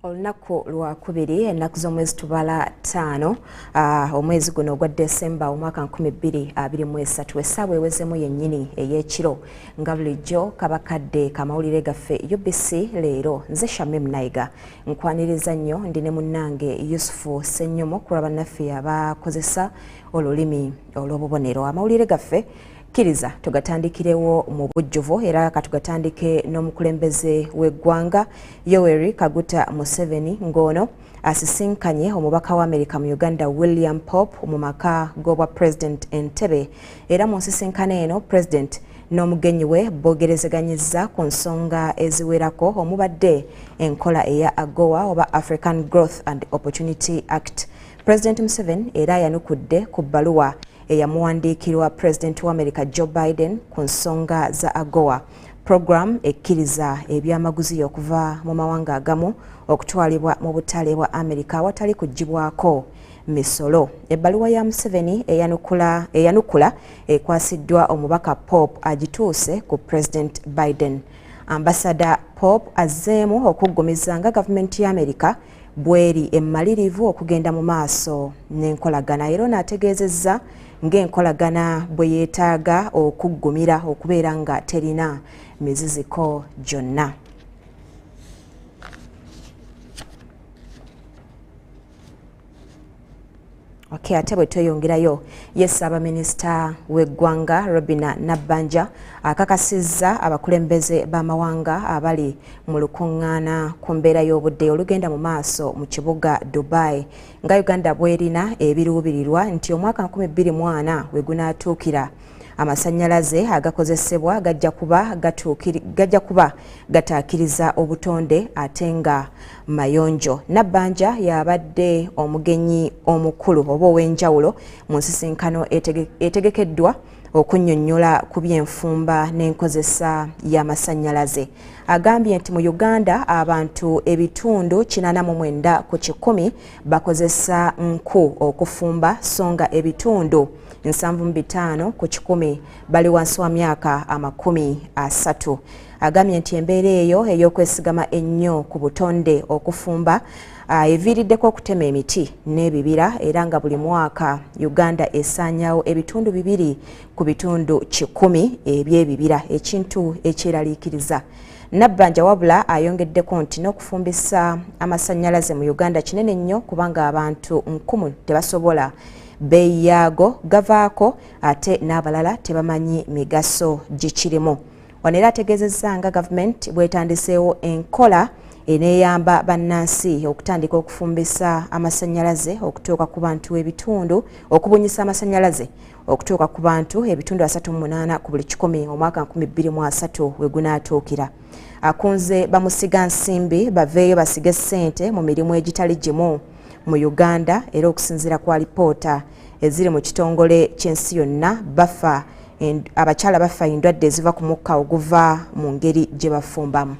Olunaku lwakubiri ennaku z'omwezi tubala 5 omwezi guno ogwa December omwaka 2023 essaawa ewezemu yennyini ey'ekiro nga bulijjo kabakadde kamawulire gaffe UBC leero nze SHAMIM NAYIGA nkwaniriza nnyo ndi ne munnange Yusufu Ssenyomo kulwa bannaffe abakozesa olulimi olw'obubonero amawulire gaffe Kiriza tugatandikirewo mu bujjuvu era katugatandike n'omukulembeze w'eggwanga Yoweri Kaguta Museveni ngono asisinkanye omubaka wa America mu Uganda William Pope mu maka g'obwa President Entebbe era mu nsisinkano eno President n'omugenyi we bogerezeganyizza ku nsonga eziwerako omubadde enkola eya AGOA oba African Growth and Opportunity Act. President Museveni era yanukudde ku bbaluwa eyamuwandiikirwa President wa America Joe Biden ku nsonga za AGOA program ekkiriza ebyamaguzi okuva mu mawanga agamu okutwalibwa mu butale bwa America awatali kugibwako misolo. Ebbaluwa ya Museveni eyanukula ekwasiddwa omubaka Pope agituuse ku President Biden. Ambassador Pope azzeemu okuggumiza nga gavumenti ya America bweri emmalirivu okugenda mu maaso n'enkolagana era n'ategeezezza ng'enkolagana bwe yeetaaga okuggumira okubeera nga terina miziziko gyonna. Ate bwe tweyongerayo Ssaabaminisita w'eggwanga Robina Nabbanja akakasizza abakulembeze b'amawanga abali mu lukuŋŋaana ku mbeera y'obudde olugenda mu maaso mu kibuga Dubai nga Uganda bwerina ebiruubirirwa nti omwaka 2024 we gunaatuukira amasannyalaze agakozesebwa gajja kuba gataakiriza obutonde ate nga mayonjo. Nabbanja yabadde omugenyi omukulu oba ow'enjawulo mu nsisinkano etegekeddwa okunnyonnyola ku by'enfumba n'enkozesa y'amasannyalaze. Agambye nti mu Uganda abantu ebitundu 89 ku 100 bakozesa nku okufumba songa ebitundu 75 ku 100 bali wansi wa myaka 30. Agambye nti embeera eyo ey'okwesigama ennyo ku butonde okufumba eviiriddeko okutema emiti n'ebibira era nga buli mwaka Uganda esaanyawo ebitundu 2 ku bitundu 100 eby'ebibira ekintu ekyeraliikiriza. Nabbanja wabula ayongeddeko nti n'okufumbisa amasannyalaze mu Uganda kinene nnyo kubanga abantu 1000 tebasobola beeyi yaago gavaako ate n'abalala tebamanyi migaso gikirimu. Wano era ategeezezza nga gavumenti bwetandiseewo enkola eneeyamba bannansi okutandika okufumbisa amasannyalaze okutuuka ku bantu ebitundu okubunyisa amasannyalaze okutuuka ku bantu ebitundu 38 ku buli 100 omwaka 2023 we gunaatuukira. Akunze bamusiga nsimbi baveeyo basige ssente mu mirimu egitali gimu mu Uganda era okusinziira ku alipoota eziri mu kitongole ky'ensi yonna abakyala bafa endwadde eziva ku mukka oguva mu ngeri gye bafumbamu.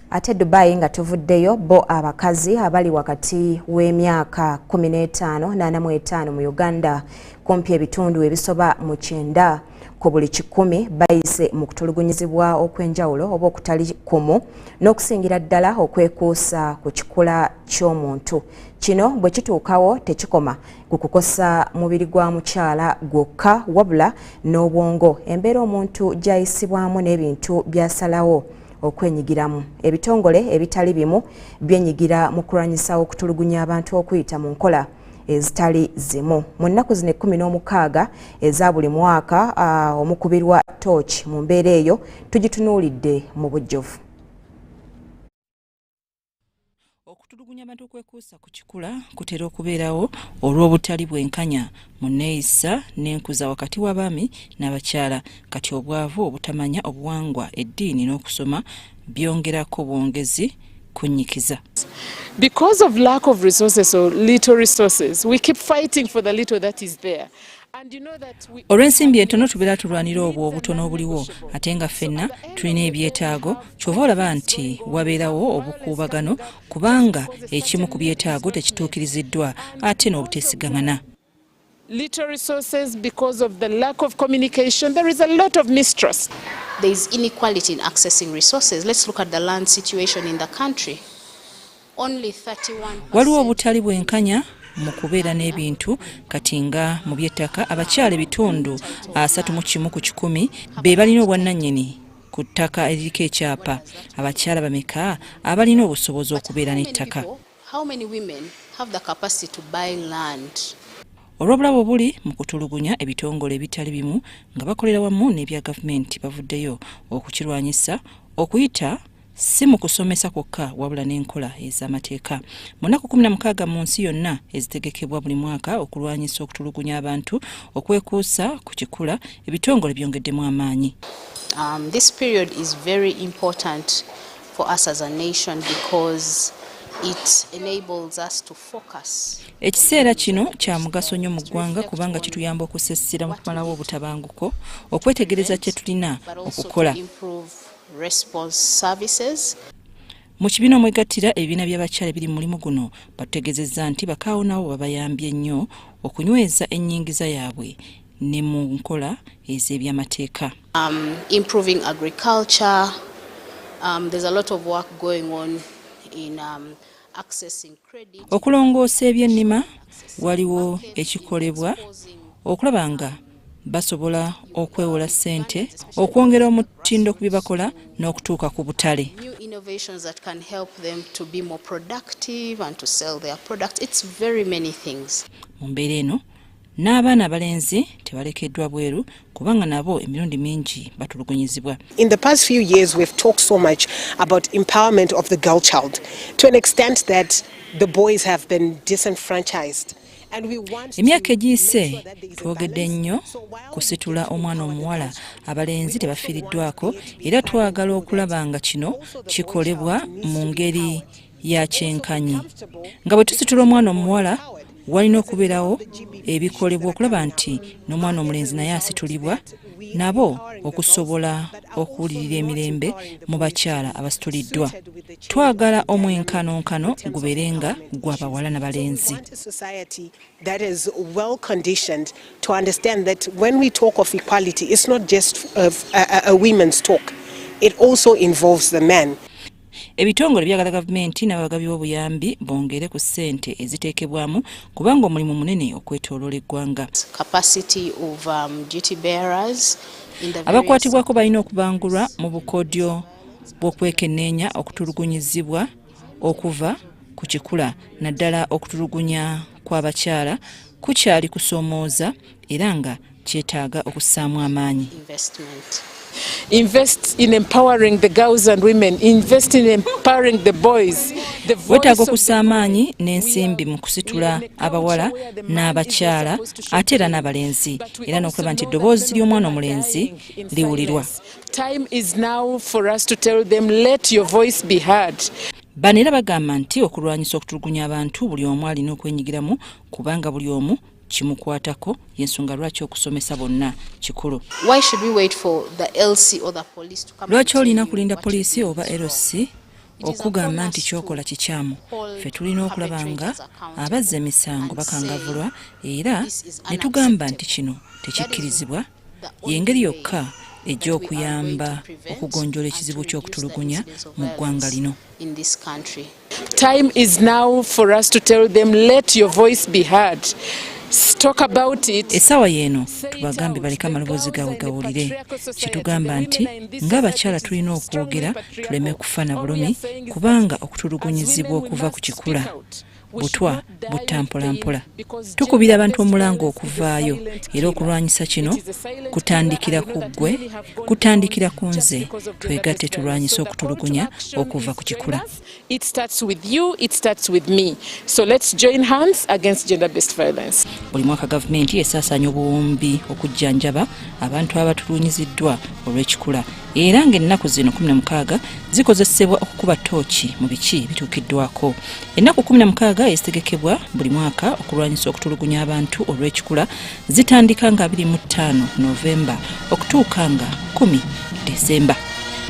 Ate Dubai nga tuvuddeyo bo abakazi abali wakati w'emyaka 15 45 mu Uganda kumpi ebitundu ebisoba mu 9 ku buli 100 bayise mu kutulugunyizibwa okw'enjawulo oba okutali kumu n'okusingira ddala okwekuusa ku kikula ky'omuntu. Kino bwe kituukawo tekikoma ku kukosa mubiri gwa mukyala gwokka wabula n'obwongo embeera omuntu gy'ayisibwamu n'ebintu by'asalawo okwenyigiramu. Ebitongole ebitali bimu byenyigira mu kulwanyisa okutulugunya abantu okuyita mu nkola ezitali zimu. Mu nnaku zino 16 eza buli mwaka omukubirwa torch mu mbeera eyo tugitunuulidde mu bujjuvu. Okutulugunya abantu okwekuusa ku kikula kutera okubeerawo olw'obutali bwenkanya mu nneeyisa n'enkuza wakati w'abaami n'abakyala kati obwavu obutamanya obuwangwa eddiini n'okusoma byongerako bwongezi kunyikiza. Because of lack of resources or little resources, we keep fighting for the little that is there. Olw'ensimbi entono tubeera tulwanira obwo obutono obuliwo ate nga ffenna tulina ebyetaago kyova olaba nti wabeerawo obukuubagano kubanga ekimu ku byetaago tekituukiriziddwa ate n'obuteesigangana. Little resources because of the lack of communication. There is a lot of mistrust. There is inequality in accessing resources. Let's look at the land situation in the country. Only 31%. Waliwo obutali bwenkanya mu kubeera n'ebintu kati nga mu by'ettaka abakyala ebitundu 31% be balina obwannannyini ku ttaka eririko ekyapa. Abakyala bameka abalina obusobozi okubeera n'ettaka? How many women have the capacity to buy land? Olw'obulabe obuli mu kutulugunya ebitongole ebitali bimu nga bakolera wamu n'ebya gavumenti bavuddeyo okukirwanyisa okuyita si mu kusomesa kwokka wabula n'enkola ez'amateeka. Mu nnaku 16 mu nsi yonna ezitegekebwa buli mwaka okulwanyisa okutulugunya abantu okwekuusa ku kikula ebitongole byongeddemu amaanyi. This period is very important for us as a nation because it enables us to focus. Ekiseera kino kya mugaso nnyo mu ggwanga kubanga kituyamba okusessira mu kumalawo obutabanguko okwetegereza kye tulina okukola. Mu kibiina omwegattira ebibiina by'abakyala ebiri mu mulimu guno bategeezezza nti bakaawo nabo babayambye nnyo okunyweza ennyingiza yaabwe ne mu nkola ez'ebyamateeka. Improving agriculture. There's a lot of work going on in accessing credit. Okulongoosa ebyennima waliwo ekikolebwa okulaba nga basobola okwewola ssente okwongera omutindo ku bye bakola n'okutuuka ku butale. New innovations that can help them to be more productive and to sell their products. It's very many things. Mu mbeera eno n'abaana abalenzi tebalekeddwa bweru kubanga nabo emirundi mingi batulugunyizibwa. In the past few years we've talked so much about empowerment of the girl child to an extent that the boys have been disenfranchised. Emyaka egiyise twogedde nnyo kusitula omwana omuwala abalenzi tebafiiriddwako era twagala okulaba nga kino kikolebwa mu ngeri ya kyenkanyi. Nga bwe tusitula omwana omuwala walina okubeerawo ebikolebwa okulaba nti n'omwana omulenzi naye asitulibwa nabo okusobola okuwulirira emirembe mu bakyala abasituliddwa. Twagala omwenkanonkano gubeerenga gw'abawala n'abalenzi. That is well conditioned to understand that when we talk of equality, it's not just a women's talk. It also involves the men. Ebitongole byagala gavumenti n'abagabi b'obuyambi bongere ku ssente eziteekebwamu kubanga omulimu munene okwetooloola eggwanga. Abakwatibwako balina okubangulwa mu bukodyo bw'okwekenneenya okutulugunyizibwa okuva ku kikula naddala okutulugunya kw'abakyala kukyali kusoomooza era nga kyetaaga okussaamu amaanyi. Invest in empowering the girls and women. Invest in empowering the boys. Wetaaga okussa amaanyi n'ensimbi mu kusitula abawala n'abakyala ate era n'abalenzi era n'okulaba nti eddoboozi ly'omwana omulenzi liwulirwa. Time is now for us to tell them, let your voice be heard. Bano era bagamba nti okulwanyisa okutulugunya abantu buli omu alina okwenyigiramu kubanga buli omu kimukwatako y'ensonga lwaki okusomesa bonna kikulu. Why should we wait for the LC or the police to come? Lwaki olina kulinda poliisi oba LC okugamba nti kyokola kikyamu? Ffe tulina okulaba nga abazza emisango bakangavulwa era ne tugamba nti kino tekikkirizibwa y'engeri yokka ejja okuyamba okugonjoola ekizibu ky'okutulugunya mu ggwanga lino. Time is now for us to tell them, let your voice be heard. Talk about it. Essaawa y'eno tubagambe baleke amaloboozi gaabwe gawulire. Kitugamba nti ng'abakyala tulina okwogera tuleme kufa na bulumi kubanga okutulugunyizibwa okuva ku kikula butwa butta mpolampola. Tukubira abantu omulango okuvaayo era okulwanyisa kino kutandikira ku ggwe, kutandikira ku nze. Twegatte tulwanyisa okutulugunya okuva ku kikula. It starts with you, it starts with me. So let's join hands against gender-based violence. Buli mwaka gavumenti esaasaanya obuwumbi okujjanjaba abantu abatulugunyiziddwa olw'ekikula era ng'ennaku zino 16 zikozesebwa okukuba tooki mu biki bituukiddwako. Ennaku 16 ezitegekebwa buli mwaka okulwanyisa okutulugunya abantu olw'ekikula zitandika nga 25 Novemba okutuuka nga 10 Desemba.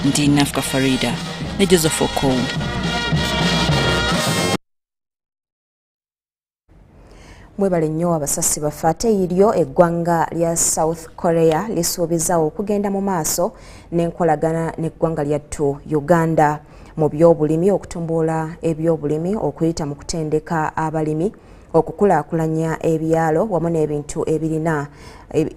Ndi Nafka Farida ne Joseph Okow. Mwebale nnyo abasasi baffe. Ate iryo eggwanga lya South Korea lisuubiza okugenda mu maaso n'enkolagana n'eggwanga lyattu Uganda mu byobulimi, okutumbula ebyobulimi, okuyita mu kutendeka abalimi, okukulaakulanya ebyalo wamu n'ebintu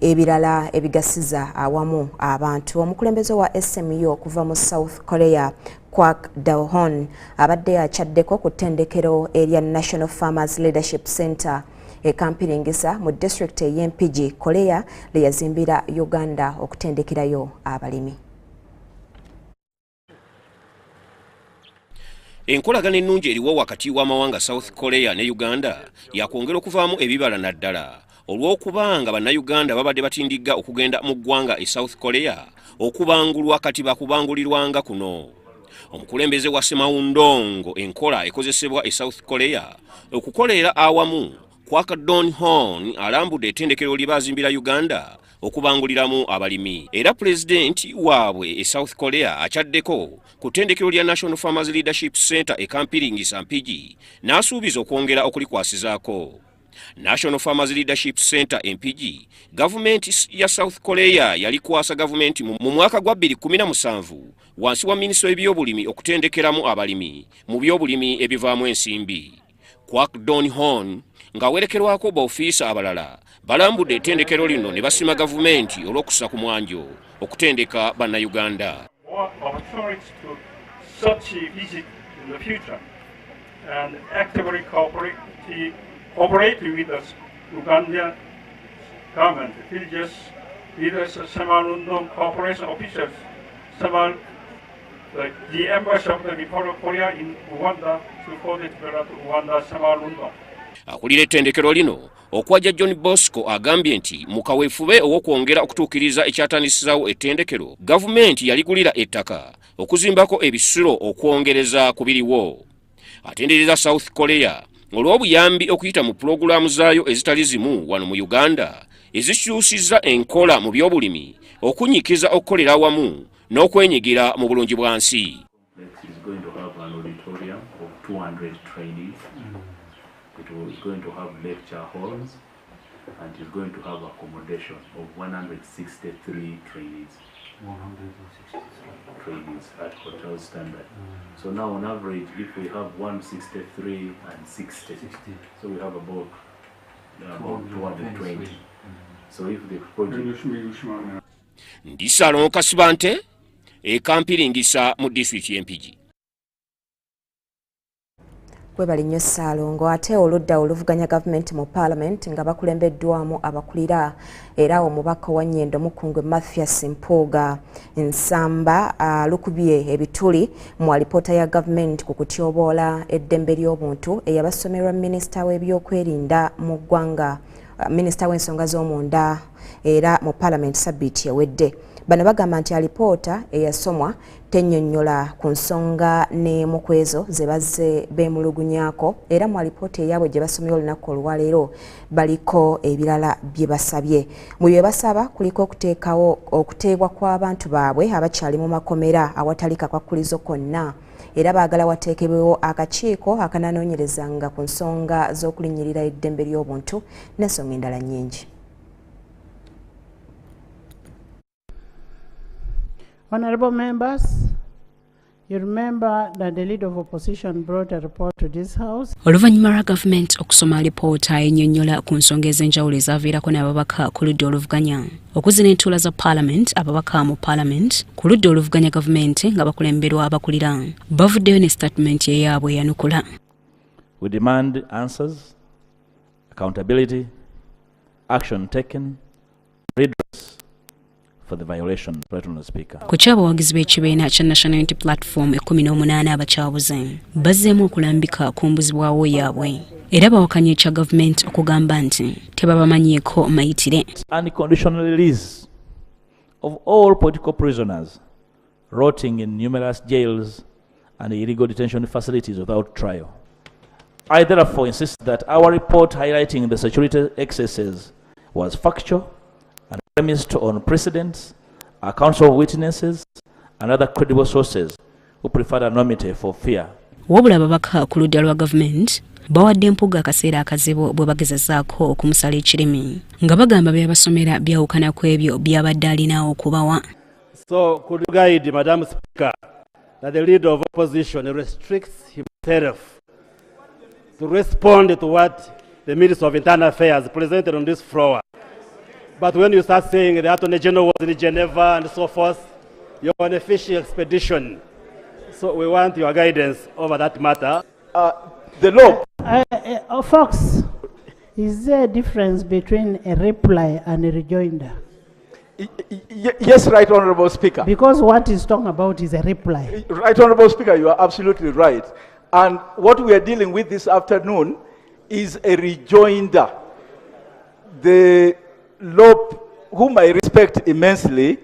ebirala ebigasiza awamu abantu. Omukulembeze wa SMU okuva mu South Korea Kwak Dawhon abadde akyaddeko ku ttendekero erya National Farmers Leadership Center ekampiringisa mu district y'Empigi Korea lye yazimbira Uganda okutendekerayo abalimi. Enkolagana ennungi eriwo wakati w'amawanga South Korea ne Uganda yakwongera okuvaamu ebibala naddala olw'okubanga bannayuganda babadde batindigga okugenda mu ggwanga e South Korea okubangulwa kati bakubangulirwanga kuno. Omukulembeze wa Semawundongo enkola ekozesebwa e South Korea okukolera awamu Kwak Dawhon alambudde ettendekero lye bazimbira Uganda okubanguliramu abalimi. Era pulezidenti waabwe e South Korea akyaddeko ku ttendekero lya National Farmers Leadership Center ekampiringisa Mpigi n'asuubiza okwongera okulikwasizaako. National Farmers Leadership Center Mpigi gavumenti ya South Korea yalikwasa gavumenti mu mwaka gwa 2017 wansi wa minisitule y'ebyobulimi okutendekeramu abalimi mu byobulimi ebivaamu ensimbi. Kwak Dawhon ng'awerekerwako baofiisa abalala balambudde ettendekero lino ne basima gavumenti olw'okussa ku mwanjo okutendeka bannayuganda. Cooperate with the Ugandan government, villages, leaders, Samalundong corporation officials, the embassy of the Republic of Korea in Rwanda to coordinate Rwanda Samalundong. Akulira ettendekero lino okwajja John Bosco agambye nti mu kaweefube ow'okwongera okutuukiriza ekyatandisizawo ettendekero, gavumenti yaligulira ettaka okuzimbako ebisulo okwongereza ku biriwo. Atendereza South Korea olw'obuyambi okuyita mu pulogulaamu zaayo ezitali zimu wano mu Uganda ezikyusiza enkola mu byobulimi okunyikiza okukolera awamu n'okwenyigira mu bulungi bwansi. It is going to have lecture halls and it is going to have accommodation of 163 trainees. 163 trainees at hotel standard. So now on average, if we have 163 and 60, so we have about 220. So if the project... Ndisalo Kasibante, ekampiringisa mu district y'Empigi. Kwebali nnyo Ssaalongo. Ate oludda oluvuganya gavumenti mu Parliament nga bakulembeddwamu abakulira era omubaka wa Nnyendo Mukungwe Mathias Mpuuga ensamba lukubye ebituli mu alipoota ya gavumenti ku kutyoboola eddembe ly'obuntu eyabasomerwa minisita w'ebyokwerinda mu ggwanga, minisita w'ensonga z'omunda era mu Parliament sabbiiti ewedde. Bano bagamba nti alipoota eyasomwa tennyonnyola ku nsonga ne mu kwezo ze bazze beemulugunyako era mu alipoota eyaabwe gye basomye olunaku olwaleero baliko ebirala bye basabye. Mu bye basaba kuliko okuteebwa kw'abantu baabwe abakyali mu makomera awatali kakwakkulizo konna era baagala wateekebwewo akakiiko akananoonyerezanga ku nsonga z'okulinnyirira eddembe ly'obuntu n'ensonga endala nnyingi. Honorable members, you remember that the leader of opposition brought a report to this house. Oluvannyuma lwa gavumenti okusoma alipoota ennyonnyola ku nsonga ez'enjawulo ezaaviirako n'ababaka ku ludda oluvuganya okuzina entuula za Parliament, ababaka mu Parliament ku ludda oluvuganya gavumenti nga bakulemberwa abakulira bavuddeyo ne statement eyaabwe eyanukula. We demand answers, accountability, action taken, redress for the violation, President Speaker. Ku ky'abawagizi b'ekibiina kya National Unity Platform 18 abakyabuze bazzeemu okulambika ku mbuzibwawo yaabwe era bawakanya ekya gavumenti okugamba nti tebabamanyiiko mayitire. Unconditional release of all political prisoners rotting in numerous jails and illegal detention facilities without trial. I therefore insist that our report highlighting the security excesses was factual and premised on precedents, accounts of witnesses, and other credible sources who preferred anonymity for fear. Wabula ababaka ku ludda lwa gavumenti bawadde empuga akaseera akazibu bwe bagezazaako okumusala ekirimi nga bagamba byabasomera byawukana ku ebyo byabadde alinawo okubawa. So could you guide Madam Speaker that the leader of opposition restricts himself to respond to what the Minister of Internal Affairs presented on this floor? But when you start saying the Attorney General was in Geneva and so forth, you're on a fishing expedition. So we want your guidance over that matter. The law. Fox, is there a difference between a reply and a rejoinder? Yes, Right Honourable Speaker. Because what he's talking about is a reply. Right Honourable Speaker, you are absolutely right. And what we are dealing with this afternoon is a rejoinder. The law, whom I respect immensely,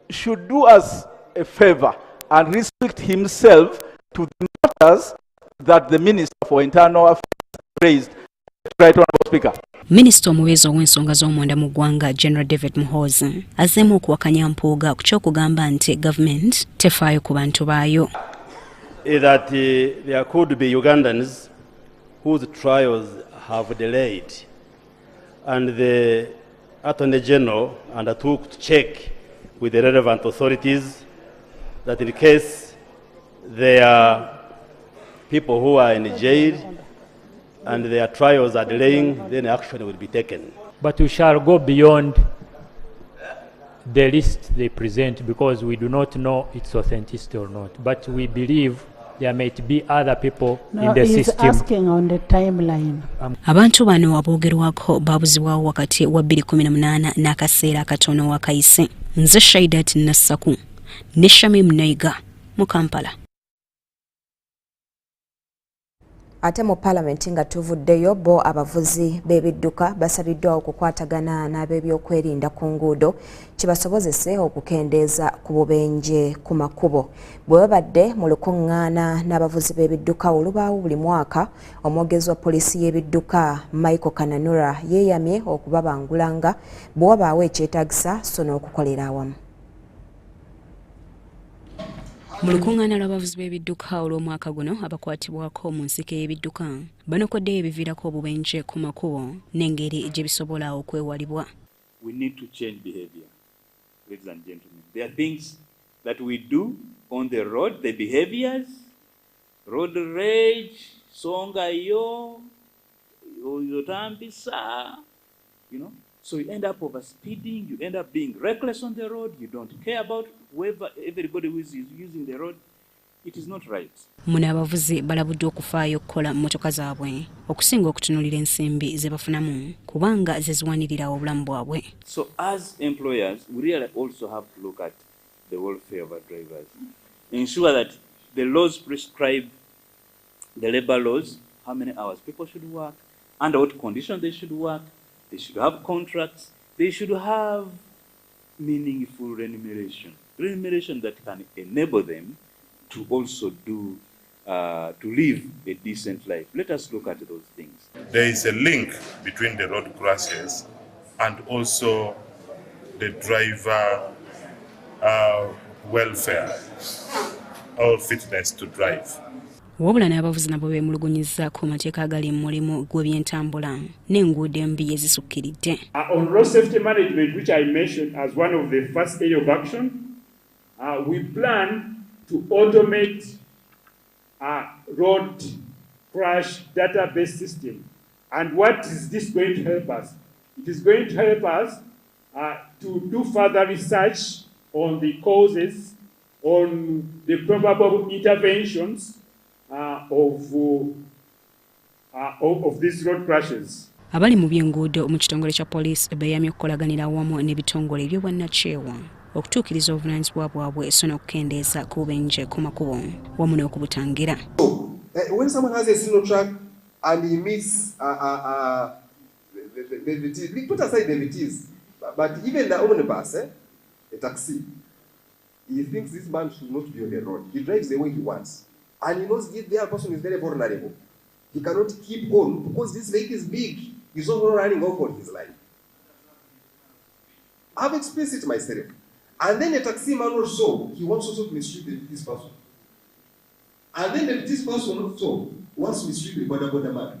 should do us a favour and restrict himself to the matters that the Minister for Internal Affairs raised. Right Honourable Speaker. Minisita omubeezi ow'ensonga z'omunda mu ggwanga General David Muhoozi azzeemu okuwakanya mpuuga ku ky'okugamba nti gavumenti tefaayo ku bantu baayo. That there could be Ugandans whose trials have delayed, and the Attorney General undertook to check with the relevant authorities that in case there are people who are in jail and their trials are delaying, then action will be taken. But we shall go beyond the list they present because we do not know its authenticity or not. But we believe there might be other people in the system. He's asking on the timeline. Abantu bano aboogerwako baabuzibwawo wakati wa 2018 n'akaseera akatono akayise. Nze Shaidat Nassaku ne Shamim Nayiga mu Kampala. Ate mu Parliament nga tuvuddeyo bo abavuzi b'ebidduka basabiddwa okukwatagana n'ab'ebyokwerinda ku nguudo kibasobozese okukendeeza ku bubenje ku makubo. Bwe babadde mu lukuŋŋaana n'abavuzi b'ebidduka olubaawo buli mwaka, omwogezi wa poliisi y'ebidduka Michael Kananura yeeyamye okubabangulanga bwe wabaawo ekyetaagisa so n'okukolera awamu. Mu lukuŋŋaana lw'abavuzi b'ebidduka olw'omwaka guno abakwatibwako mu nsiko y'ebidduka banokoddeyo ebiviirako obubenje ku makubo n'engeri gye bisobola okwewalibwa. We need to change behavior, ladies and gentlemen. There are things that we do on the road, the behaviors, road rage, songa yo, yotambisa, you know. So you end up overspeeding, you end up being reckless on the road, you don't care about whoever, everybody who is using the road. It is not right. Muno abavuzi balabuddwa okufaayo okukola mmotoka zaabwe okusinga okutunuulira ensimbi ze bafunamu kubanga ze ziwanirira obulamu bwabwe. So as employers, we really also have to look at the welfare of our drivers. Ensure that the laws prescribe, the labor laws, how many hours people should work, under what conditions they should work. They should have contracts. They should have meaningful remuneration. Remuneration that can enable them to also do, to live a decent life. Let us look at those things. There is a link between the road crashes and also the driver welfare or fitness to drive. Wabula n'abavuzi nabo beemulugunyizza ku mateeka agali mu mulimu gw'ebyentambula n'enguudo embi ezisukkiridde. On road safety management, which I mentioned as one of the first area of action, we plan to automate a road crash database system. And what is this going to help us? It is going to help us to do further research on the causes, on the probable interventions of these road crashes. Abali mu by'enguudo mu kitongole kya poliisi beeyamye okukolaganira awamu n'ebitongole eby'obwannakyewa okutuukiriza obuvunaanyizibwa bwabwe so n'okukendeeza ku bubenje ku makubo wamu n'okubutangira. When someone has a single truck and he meets we put aside the VTs, but even the omnibus, a taxi, He thinks this man should not be on the road. He drives the way he wants. And he knows the other person is very vulnerable. He cannot keep on because this vehicle is big. He's not running off on his line. I've experienced it myself. And then a taxi man also, he wants also to mistreat this person. And then this person also wants to mistreat the border man.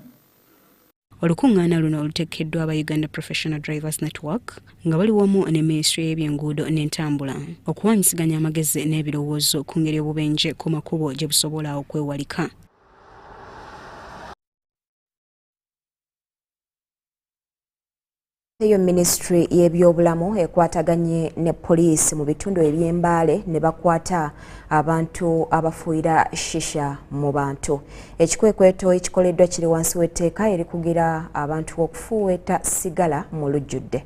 Olukungaana luno oluteekeddwa aba Uganda Professional Drivers Network nga bali wamu ne Ministry y'ebyenguudo n'entambula okuwanyisiganya amagezi n'ebirowoozo ku ngeri obubenje ku makubo gye busobola okwewalika. Eyo Ministry y'ebyobulamu ekwataganye ne poliisi mu bitundu eby'embaale ne bakwata abantu abafuuyira shisha mu bantu. Ekikwekweto ekikoleddwa kiri wansi w'etteeka erikugira abantu okufuuweta sigala mu lujjudde.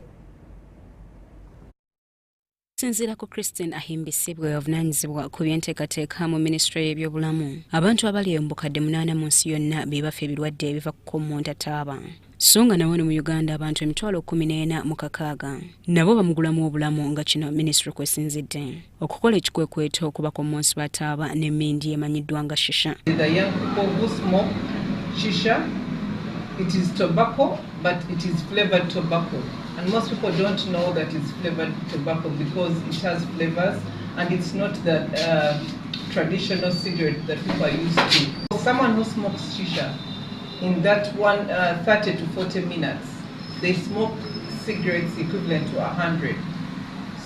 Sinzira ku Christine ahimbisibwe avunaanyizibwa ku by'enteekateeka mu Ministry y'ebyobulamu. Abantu abali embukadde 8 mu nsi yonna be bafa ebirwadde ebiva ku kommonta taaba. So nga nawone mu Uganda abantu 14,600 nabo bamugulamu obulamu nga kino Ministry kwesinzidde okukola ekikwekweto okuba ku munsi bataaba n'emmindi emanyiddwa nga shisha. The young people who smoke shisha, it is tobacco, but it is flavored tobacco. And most people don't know that it's flavored tobacco because it has flavors and it's not that traditional cigarette that people are used to. Someone who smokes shisha, in that 30 to 40 minutes, they smoke cigarettes equivalent to 100.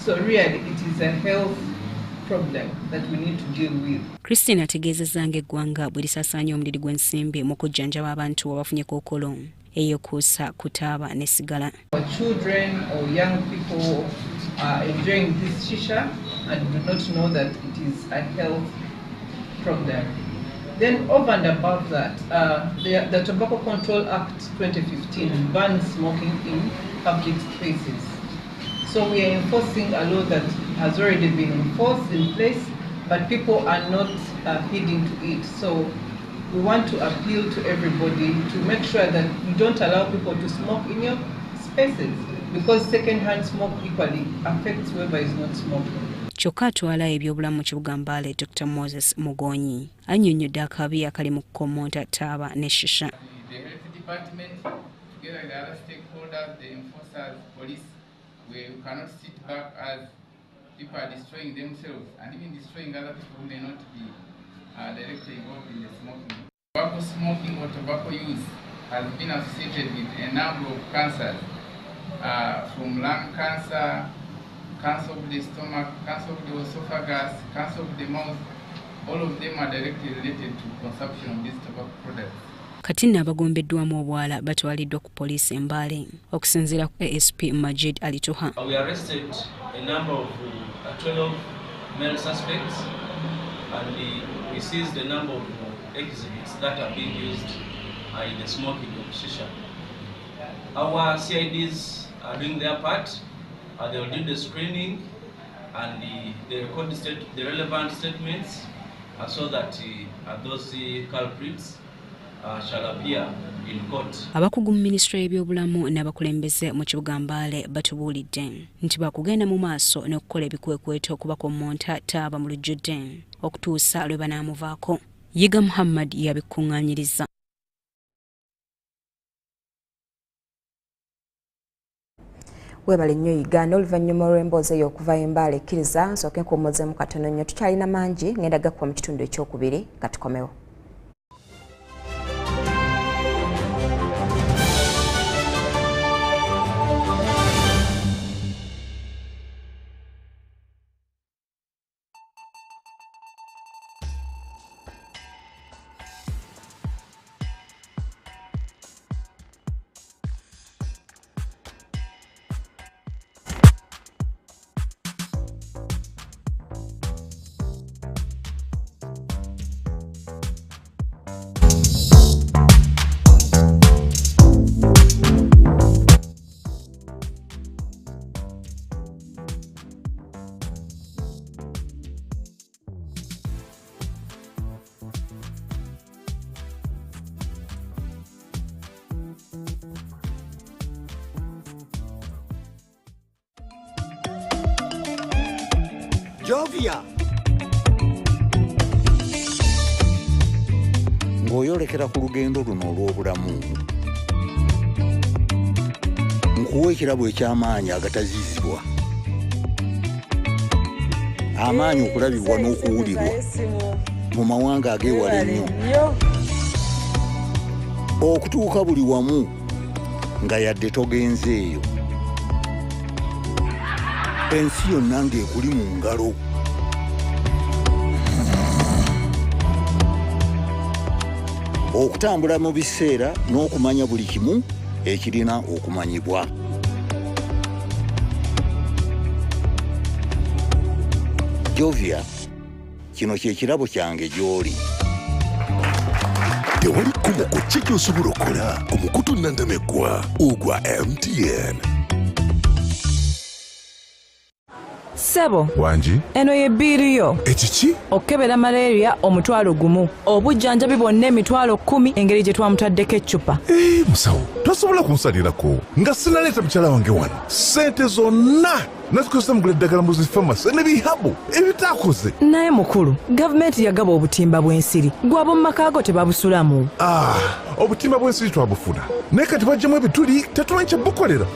So really, it is a health problem that we need to deal with. Christine ategeezezza ng'eggwanga bwe lisaasaanya omuliri gw'ensimbi mu kujjanjaba abantu abafunye kookolo eyokuusa kutaaba ne sigala. Our children or young people are enjoying this shisha and do not know that it is a health problem. Then over and above that, the Tobacco Control Act 2015 bans smoking in public spaces. So we are enforcing a law that has already been enforced in place, but people are not heeding to it. So we want to appeal to everybody to make sure that you don't allow people to smoke in your spaces, because second-hand smoke equally affects whoever is not smoking. Kyokka atwala ebyobulamu mu kibuga Mbale Dr. Moses Mugonyi annyonnyodde akabi akali mu kommonta taaba ne shisha. The health department, together with the other stakeholders, the enforcers, police, we cannot sit back as people are destroying themselves and even destroying other people who may not be directly involved in the smoking. Tobacco smoking or tobacco use has been associated with a number of cancers, from lung cancer, cancer of the stomach, cancer of the esophagus, cancer of the mouth. All of them are directly related to consumption of these tobacco products. Kati nno abagombeddwamu obwala batwaliddwa ku poliisi e Mbale okusinziira ku ASP Majid Alituha. We arrested a number of 12 male suspects and we seized a number of exhibits that are being used in the smoking of shisha. Our CIDs are doing their part. They will do the screening and they record the relevant statements so that those culprits shall appear in court. Abakugu mu Ministry y'ebyobulamu n'abakulembeze mu kibuga Mbale batubuulidde nti bakugenda mu maaso n'okukola ebikwekweto okuba kommonta taaba mu lujjudde okutuusa lwe banaamuvaako. Yiga Muhammad yabikkuŋŋaanyiriza. Webale nnyo Uganda oluvannyuma olw'emboozi ey'okuva Mbale ekkiriza nsooke nkuwummuzeemu katono nnyo tukyalina mangi ngenda gakuba mu kitundu ekyokubiri nga tukomewo. Jovia. Ng'oyolekera ku lugendo luno olw'obulamu nkuwa ekirabo eky'amaanyi agatazizibwa, amaanyi okulabibwa n'okuwulirwa mu mawanga ag'ewala ennyo, okutuuka buli wamu nga yadde togenzeeyo, ensi yonna ng'ekuli mu ngalo. Okutambula mu biseera n'okumanya buli kimu ekirina okumanyibwa. Jovia, kino kye kirabo kyange gy'oli. Tewali kkubo ku ki gy'osobola okukola omukutu nnantameggwa ogwa MTN. Sebo wanji eno ye biiri yo ekiki okebera malaria omutwalo gumu obujjanjabi bwonna emitwalo 10 engeri gye twamutaddeko eccupa. Musawo tosobola kunsalirako nga sinaleeta mukyala wange wano sente zonna nazikozesa mugula eddagala mu zifamasi n'ebihabu ebitaakoze. Naye mukulu gavumenti yagaba obutimba bw'ensiri gwabo mu makaago tebabusulamu. Obutimba bw'ensiri twabufuna naye kati bajjamu ebituli tetumanyi kye bukolera.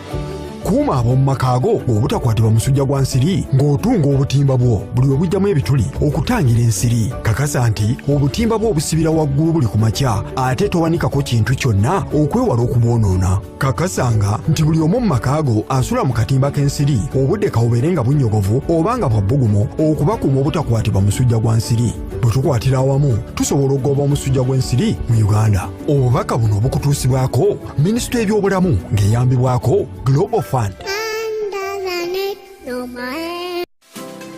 Kuuma ab'omu makaago obutakwatibwa musujja gwa nsiri ng'otunga obutimba bwo buli we bujjamu ebituli okutangira ensiri. Kakasa nti obutimba bwo obusibira waggulu buli ku makya ate towanikako kintu kyonna okwewala okubwonoona. Kakasanga nti buli omu mu makaago asula mu katimba k'ensiri obudde kawubeere nga bunnyogovu oba nga bwa bbugumu okubakuuma obutakwatibwa musujja gwa nsiri. Bwe tukwatira awamu tusobola okugoba omusujja gw'ensiri mu Uganda. Obubaka buno obukutuusibwako Minisitule y'ebyobulamu ng'eyambibwako Global Fund.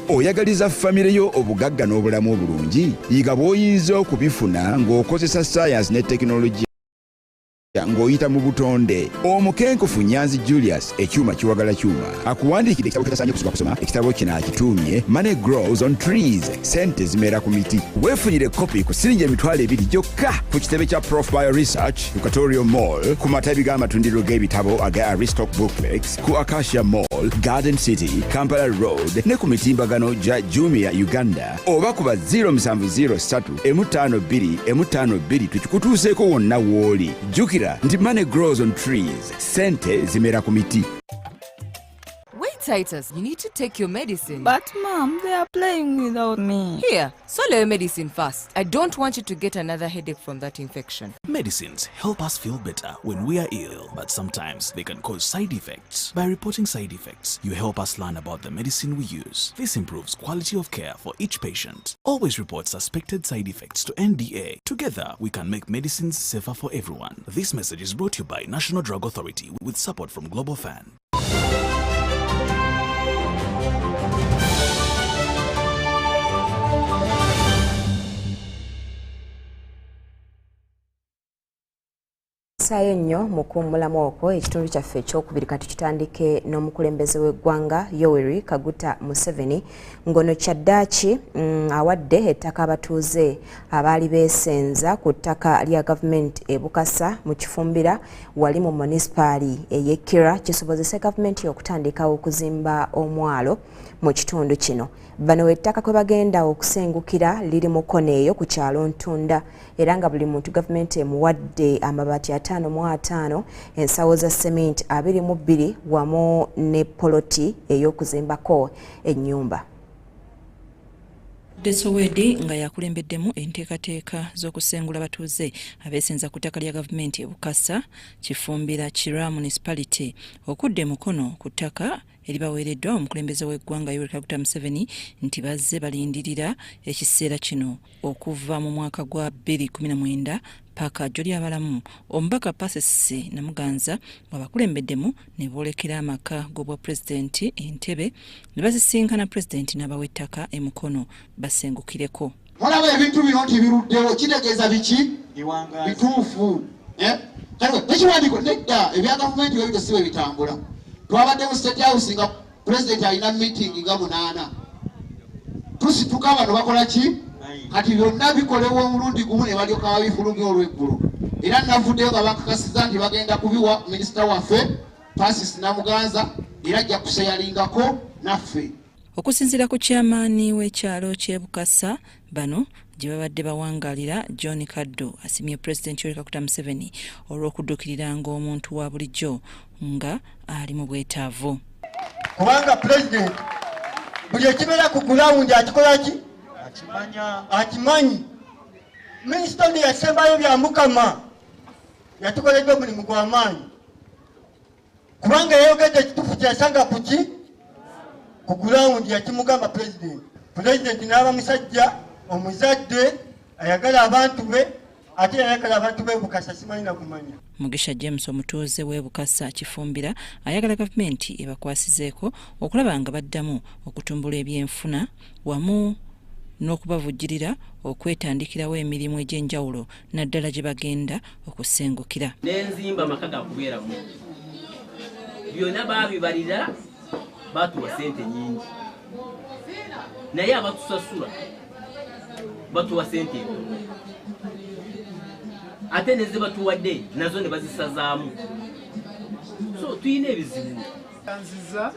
Oyagaliza famire yo obugagga n'obulamu obulungi yiga bw'oyinza okubifuna ng'okozesa science ne technology ng'oyita mu butonde. Omukenkufu Nyanzi Julius ekyuma kiwagala kyuma akuwandiikira ekitabo kyotasaanye kusoma. Ekitabo kino akituumye Money Grows on Trees, sente zimera ku miti. Weefunire kopi ku siringi emitwalo 2 gyokka ku kitebe kya Prof Bio Research ku Katorio Mall, ku matabi g'amatundiro g'ebitabo aga Aristoc Booklex, ku Acacia Mall, Garden City, Kampala Road ne ku mitimbagano gya Jumia Uganda, oba kuba 0703 M52 tukikutuuseeko wonna w'oli. Jukira nti money grows on trees, sente zimera ku miti. Wait, Titus, you need to take your medicine. But Mom, they are playing without me. Here, swallow your medicine fast. I don't want you to get another headache from that infection. Medicines help us feel better when we are ill, but sometimes they can cause side effects. By reporting side effects, you help us learn about the medicine we use. This improves quality of care for each patient. Always report suspected side effects to NDA. Together, we can make medicines safer for everyone. This message is brought to you by National Drug Authority with support from Global Fund. Sayo nnyo mu kummulamu okwo ekitundu kyaffe ekyokubiri kati kitandike n'omukulembeze w'eggwanga Yoweri Kaguta Museveni ngono kyaddaaki awadde ettaka abatuuze abaali beesenza ku ttaka lya gavumenti e Bukasa mu Kifumbira wali mu munisipaali ey'e Kira kisobozese gavumenti okutandika okuzimba omwalo mu kitundu kino. Bano ettaka kwe bagenda okusengukira liri mu kona eyo ku kyalo Ntunda era nga buli muntu gavumenti emuwadde amabaati 55, ensawo za cement 22 wamu ne poloti ey'okuzimbako ennyumba. Desowedi nga yakulembeddemu enteekateeka z'okusengula batuuze abeesenza ku ttaka lya gavumenti e Bukasa, Kifumbira, Kira Municipality okudde mukono ku ttaka eribaweereddwa omukulembeze w'eggwanga Yoweri Kaguta Museveni nti bazze balindirira ekiseera kino okuva mu mwaka gwa 2019 paka joli abalamu. Omubaka Pasesi Namuganza wabakulembeddemu ne boolekera amaka g'obwa pulezidenti Entebbe ne bazisinkana pulezidenti n'abawettaka emukono basengukireko. Mulaba ebintu bino nti biruddewo kitegeeza biki bituufu. Tekiwandiiko nedda ebya gavumenti bwe bitasiwe bitambula. Twabadde mu State House nga pulezidenti alina meeting nga 8. Tusituka bano bakola ki? Kati byonna bikolewo omulundi gumu ne balyoka babifulumya olw'eggulu. Era navuddeyo nga bakakasiza nti bagenda kubiwa minisita waffe Pasisi Namuganza era ajja kuseyalingako naffe. Okusinziira ku kyamaani w'ekyalo ky'e Bukasa, bano gye babadde bawangalira John Kaddo asimye President Yoweri Kaguta Museveni olw'okudduukirira ng'omuntu wa bulijjo nga ali mu bwetaavu. Kubanga President buli ekibeera ku ground akikola ki? Akimanyi. Minisita ono yasembayo bya Mukama yatukoledde omulimu gw'amaanyi. Kubanga yayogedde ekituufu kyasanga ku ki? Ku ground yakimugamba President. President n'aba musajja omuzadde ayagala abantu be ate ayagala abantu be Bukasa simanyi na kumanya. Mugisha James omutuuze w'e Bukasa Kifumbira ayagala gavumenti ebakwasizeeko okulaba nga baddamu okutumbula ebyenfuna wamu n'okubavujjirira okwetandikirawo emirimu egy'enjawulo naddala gye bagenda okusengukira. N'enzimba amaka gakubeeramu byonna baabibalira batuwa ssente nyingi naye abatusasula batuwa ssente ate neze batuwadde nazo ne bazisazaamu, so tuyina ebizibu. Nziza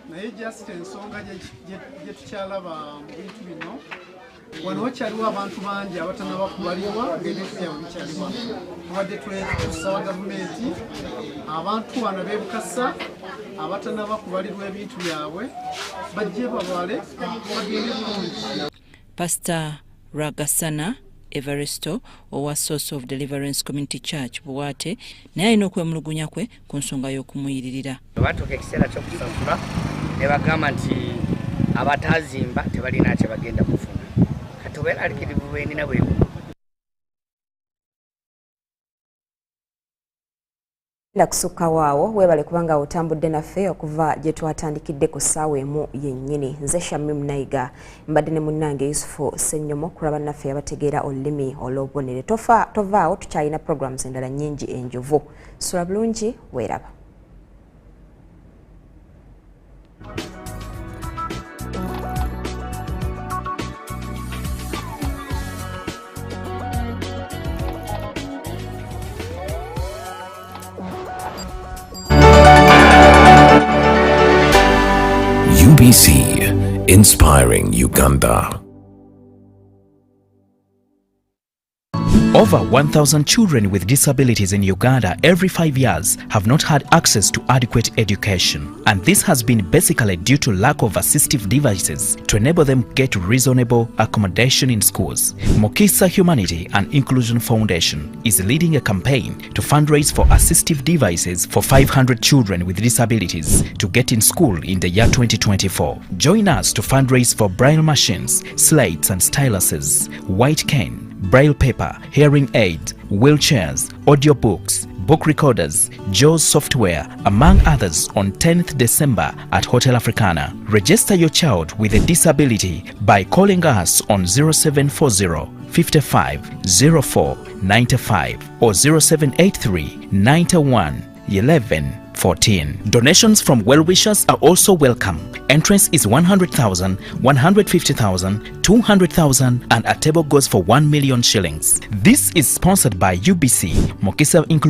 naye just ensonga gye tukyalaba mu bintu bino wano wakyaliwo abantu bangi abatanaba kubalibwa ng'ebintu byabwe bikyaliwa. Tubadde tusaba gavumenti abantu wano b'e Bukasa abatanaba kubalirwa ebintu byabwe bajje babale bagende bulungi. Pastor Ragasana Evaristo owa Source of Deliverance Community Church Buwate naye alina okwemulugunya kwe ku nsonga y'okumuyiririra. Batuuka ekiseera ky'okusasula ne bagamba nti abatazimba tebalina kye bagenda kufuna. Kati obweraliikirivu bwenina bwe kusukka waawo weebale kubanga otambudde naffe okuva gye twatandikidde ku ssaawa emu yennyini. Nze Shamim Nayiga mbadde ne munnange Yusufu Ssenyomo kulaba naffe yabategeera olulimi olw'obubonere. Tovaawo tukyalina programs endala nnyingi enjovu. Sula bulungi weeraba. UBC, inspiring Uganda. Over 1,000 children with disabilities in Uganda every 5 years have not had access to adequate education. And this has been basically due to lack of assistive devices to enable them get reasonable accommodation in schools. Mokisa Humanity and Inclusion Foundation is leading a campaign to fundraise for assistive devices for 500 children with disabilities to get in school in the year 2024. Join us to fundraise for braille machines, slates and styluses, white cane, braille paper, hearing aid, wheelchairs, audiobooks, book recorders, JAWS software, among others on 10th December at Hotel Africana. Register your child with a disability by calling us on 0740 55 04 95 or 0783 91 11 14. Donations from well-wishers are also welcome. Entrance is 100,000, 150,000, 200,000 and a table goes for 1 million shillings. This is sponsored by UBC, Mokisa Inclusion